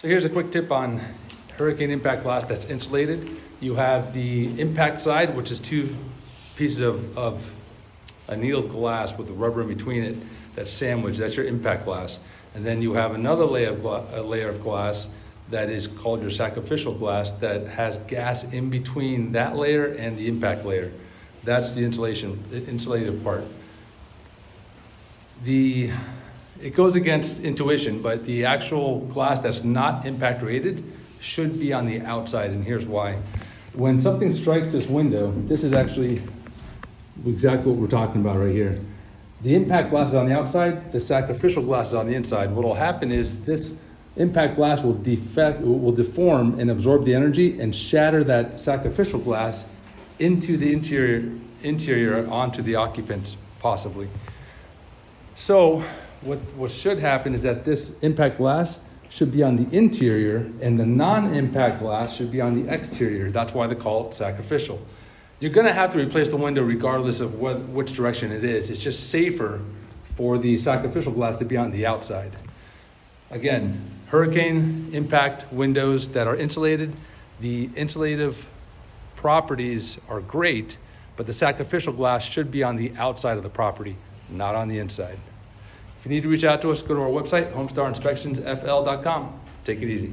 So here's a quick tip on hurricane impact glass that's insulated. You have the impact side, which is two pieces of annealed glass with a rubber in between it that's sandwiched. That's your impact glass. And then you have another layer of glass that is called your sacrificial glass that has gas in between that layer and the impact layer. That's the insulative part. It goes against intuition, but the actual glass that's not impact rated should be on the outside, and here's why. When something strikes this window, this is actually exactly what we're talking about right here. The impact glass is on the outside, the sacrificial glass is on the inside. What will happen is this impact glass will deform and absorb the energy and shatter that sacrificial glass into the interior onto the occupants, possibly. So what should happen is that this impact glass should be on the interior and the non-impact glass should be on the exterior. That's why they call it sacrificial. You're gonna have to replace the window regardless of which direction it is. It's just safer for the sacrificial glass to be on the outside. Again, hurricane impact windows that are insulated, the insulative properties are great, but the sacrificial glass should be on the outside of the property, not on the inside. If you need to reach out to us, go to our website, homestarinspectionsfl.com. Take it easy.